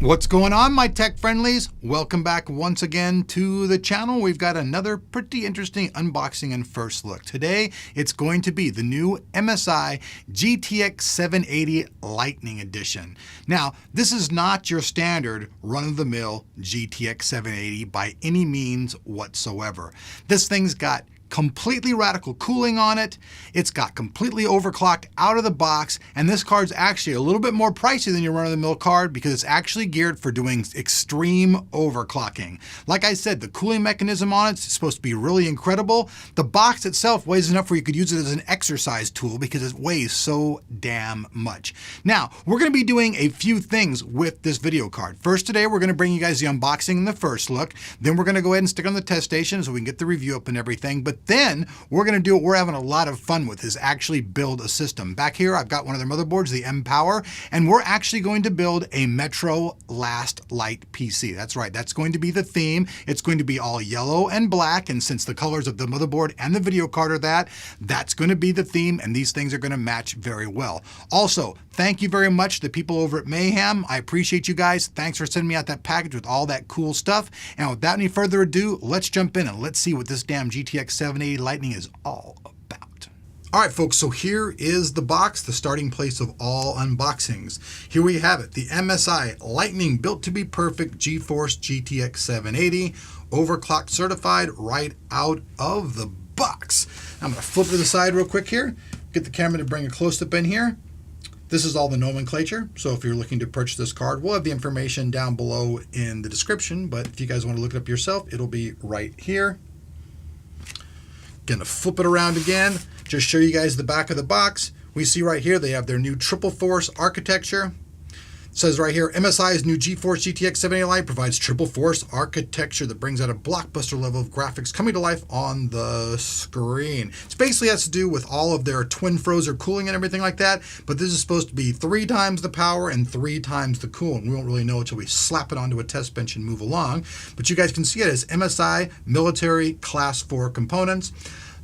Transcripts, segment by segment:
What's going on, my tech friendlies? Welcome back once again to the channel. We've got another pretty interesting unboxing and first look. Today, it's going to be the new MSI GTX 780 Lightning Edition. Now, this is not your standard run-of-the-mill GTX 780 by any means whatsoever. This thing's got completely radical cooling on it. It's got completely overclocked out of the box, and this card's actually a little bit more pricey than your run-of-the-mill card because it's actually geared for doing extreme overclocking. Like I said, the cooling mechanism on it's supposed to be really incredible. The box itself weighs enough where you could use it as an exercise tool because it weighs so damn much. Now, we're going to be doing a few things with this video card. First, today we're going to bring you guys the unboxing and the first look. Then we're going to go ahead and stick on the test station so we can get the review up and everything. But then we're going to do what we're having a lot of fun with, is actually build a system. Back here, I've got one of their motherboards, the M Power, and we're actually going to build a Metro Last Light PC. That's right. That's going to be the theme. It's going to be all yellow and black. And since the colors of the motherboard and the video card are that's going to be the theme. And these things are going to match very well. Also, thank you very much to the people over at Mayhem. I appreciate you guys. Thanks for sending me out that package with all that cool stuff. And without any further ado, let's jump in and let's see what this damn GTX 780 Lightning is all about. All right, folks, so here is the box, the starting place of all unboxings. Here we have it, the MSI Lightning built to be perfect GeForce GTX 780, overclocked certified right out of the box. I'm gonna flip to the side real quick here, get the camera to bring a close-up in here. This is all the nomenclature, so if you're looking to purchase this card, we'll have the information down below in the description, but if you guys want to look it up yourself, it'll be right here. Gonna flip it around again, just show you guys the back of the box. We see right here they have their new triple force architecture. It says right here, MSI's new GeForce GTX 780 Lite provides triple force architecture that brings out a blockbuster level of graphics coming to life on the screen. It basically has to do with all of their twin frozer cooling and everything like that, but this is supposed to be 3 times the power and 3 times the cooling. We won't really know until we slap it onto a test bench and move along, but you guys can see it as MSI Military Class 4 components.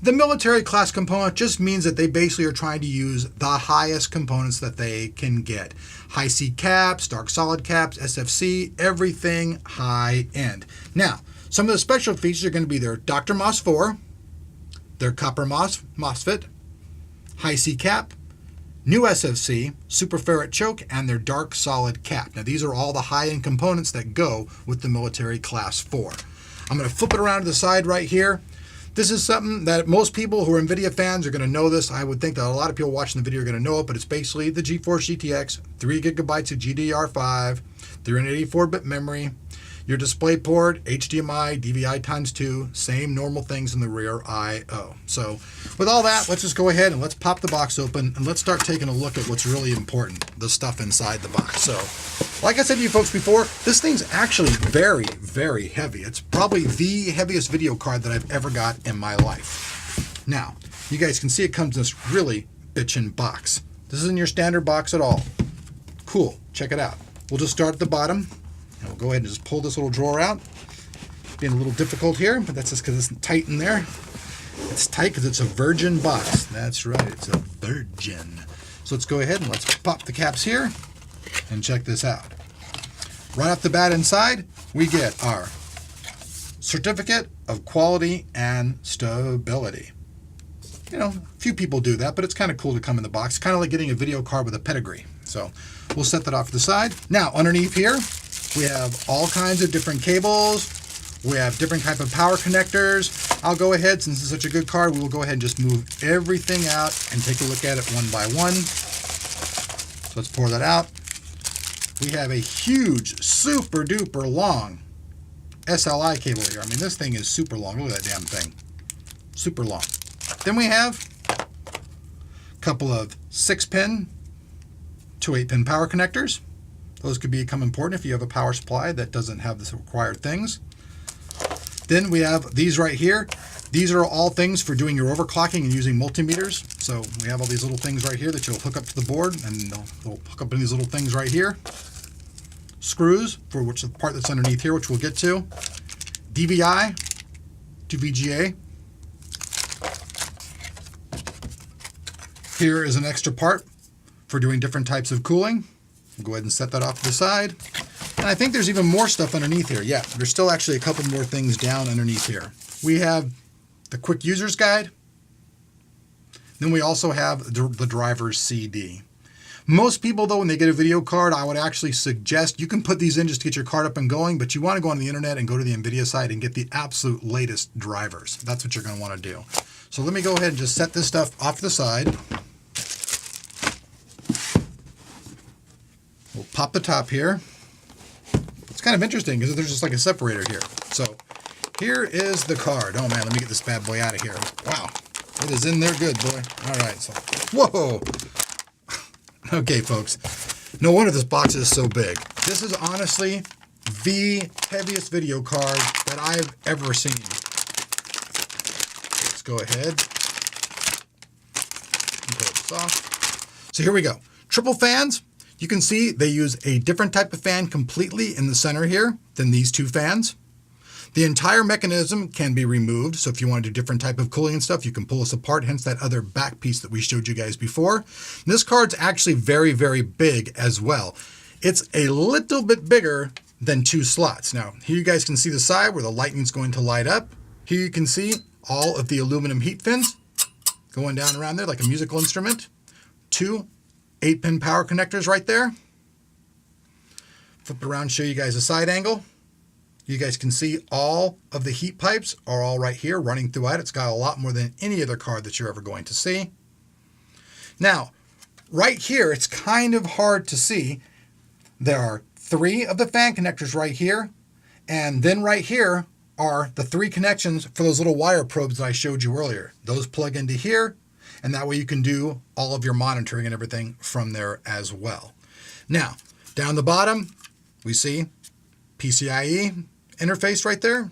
The military class component just means that they basically are trying to use the highest components that they can get. High C caps, dark solid caps, SFC, everything high end. Now, some of the special features are going to be their Dr. MOS 4, their copper MOSFET, high C cap, new SFC, super ferrite choke, and their dark solid cap. Now, these are all the high end components that go with the military class 4. I'm going to flip it around to the side right here. This is something that most people who are NVIDIA fans are going to know this. I would think that a lot of people watching the video are going to know it, but it's basically the GeForce GTX, 3 gigabytes of GDDR5, 384-bit memory, your display port, HDMI, DVI ×2, same normal things in the rear I/O. So with all that, let's just go ahead and let's pop the box open and let's start taking a look at what's really important, the stuff inside the box. So like I said to you folks before, this thing's actually very, very heavy. It's probably the heaviest video card that I've ever got in my life. Now, you guys can see it comes in this really bitchin' box. This isn't your standard box at all. Cool, check it out. We'll just start at the bottom. And we'll go ahead and just pull this little drawer out. Being a little difficult here, but that's just because it's tight in there. It's tight because it's a virgin box. That's right, it's a virgin. So let's go ahead and let's pop the caps here and check this out. Right off the bat inside, we get our Certificate of Quality and Stability. You know, few people do that, but it's kind of cool to come in the box. Kind of like getting a video card with a pedigree. So we'll set that off to the side. Now, underneath here, we have all kinds of different cables. We have different type of power connectors. I'll go ahead, since it's such a good card, we will go ahead and just move everything out and take a look at it one by one. So let's pour that out. We have a huge, super duper long SLI cable here. I mean, this thing is super long. Look at that damn thing. Super long. Then we have a couple of 6-pin to 8-pin power connectors. Those could become important if you have a power supply that doesn't have the required things. Then we have these right here. These are all things for doing your overclocking and using multimeters. So we have all these little things right here that you'll hook up to the board, and they'll hook up in these little things right here. Screws, for which the part that's underneath here, which we'll get to. DVI to VGA. Here is an extra part for doing different types of cooling. We'll go ahead and set that off to the side. And I think there's even more stuff underneath here. Yeah, there's still actually a couple more things down underneath here. We have the quick user's guide. Then we also have the driver's CD. Most people, though, when they get a video card, I would actually suggest you can put these in just to get your card up and going, but you want to go on the internet and go to the NVIDIA site and get the absolute latest drivers. That's what you're going to want to do. So let me go ahead and just set this stuff off to the side. We'll pop the top here. It's kind of interesting because there's just like a separator here. So here is the card. Oh man, let me get this bad boy out of here. Wow, it is in there good, boy. All right, so whoa. Okay, folks, no wonder this box is so big. This is honestly the heaviest video card that I've ever seen. Let's go ahead and pull this off. So here we go. Triple fans. You can see they use a different type of fan completely in the center here than these two fans. The entire mechanism can be removed, so if you want to do different type of cooling and stuff, you can pull this apart, hence that other back piece that we showed you guys before. This card's actually very, very big as well. It's a little bit bigger than 2 slots. Now, here you guys can see the side where the lightning's going to light up. Here you can see all of the aluminum heat fins going down around there like a musical instrument. 2 8-pin power connectors right there. Flip it around, show you guys a side angle. You guys can see all of the heat pipes are all right here running throughout. It's got a lot more than any other card that you're ever going to see. Now, right here, it's kind of hard to see. There are 3 of the fan connectors right here. And then right here are the 3 connections for those little wire probes that I showed you earlier. Those plug into here, and that way you can do all of your monitoring and everything from there as well. Now, down the bottom, we see PCIe interface right there.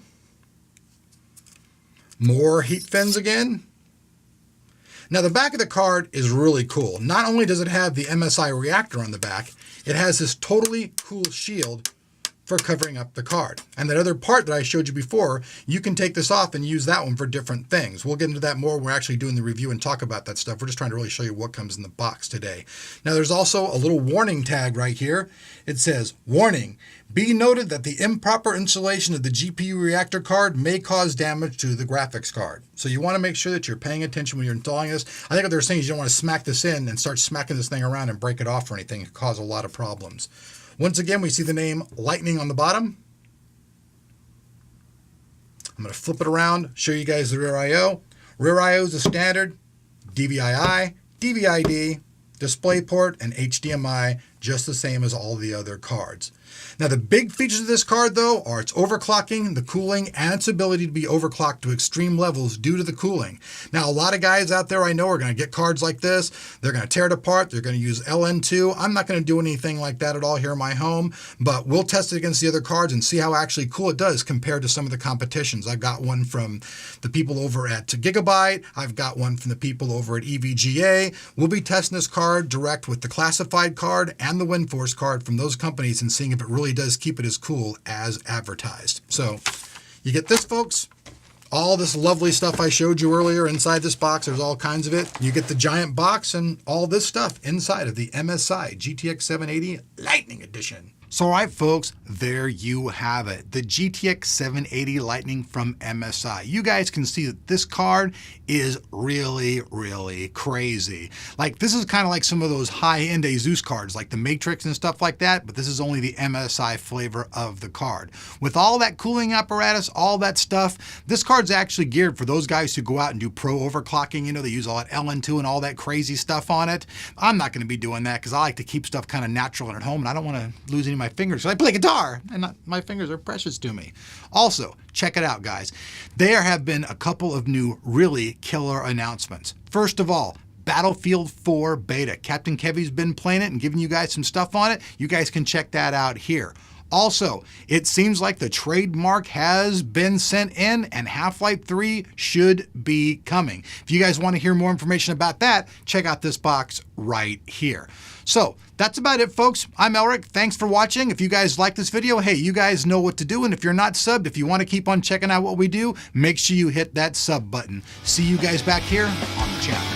More heat fins again. Now the back of the card is really cool. Not only does it have the MSI reactor on the back, it has this totally cool shield for covering up the card. And that other part that I showed you before, you can take this off and use that one for different things. We'll get into that more when we're actually doing the review and talk about that stuff. We're just trying to really show you what comes in the box today. Now there's also a little warning tag right here. It says, warning, be noted that the improper installation of the GPU reactor card may cause damage to the graphics card. So you want to make sure that you're paying attention when you're installing this. I think what they're saying is you don't want to smack this in and start smacking this thing around and break it off or anything. It could cause a lot of problems. Once again, we see the name Lightning on the bottom. I'm going to flip it around, show you guys the rear I/O. Rear I/O is a standard DVI-I, DVI-D, DisplayPort, and HDMI, just the same as all the other cards. Now the big features of this card though are its overclocking, the cooling, and its ability to be overclocked to extreme levels due to the cooling. Now a lot of guys out there I know are going to get cards like this, they're going to tear it apart, they're going to use LN2. I'm not going to do anything like that at all here in my home, but we'll test it against the other cards and see how actually cool it does compared to some of the competitions. I've got one from the people over at Gigabyte, I've got one from the people over at EVGA. We'll be testing this card direct with the classified card and the WindForce card from those companies and seeing if it really does keep it as cool as advertised. So you get this, folks, all this lovely stuff I showed you earlier inside this box. There's all kinds of it. You get the giant box and all this stuff inside of the MSI GTX 780 Lightning Edition. So all right, folks, there you have it. The GTX 780 Lightning from MSI. You guys can see that this card is really, really crazy. Like this is kind of like some of those high-end Asus cards, like the Matrix and stuff like that, but this is only the MSI flavor of the card. With all that cooling apparatus, all that stuff, this card's actually geared for those guys who go out and do pro overclocking. You know, they use all that LN2 and all that crazy stuff on it. I'm not going to be doing that because I like to keep stuff kind of natural and at home, and I don't want to lose any of my fingers. So I play guitar, and my fingers are precious to me. Also, check it out, guys. There have been a couple of new really killer announcements. First of all, Battlefield 4 beta. Captain Kevy's been playing it and giving you guys some stuff on it. You guys can check that out here. Also, it seems like the trademark has been sent in and Half-Life 3 should be coming. If you guys want to hear more information about that, check out this box right here. So that's about it, folks. I'm Elric. Thanks for watching. If you guys like this video, hey, you guys know what to do. And if you're not subbed, if you want to keep on checking out what we do, make sure you hit that sub button. See you guys back here on the channel.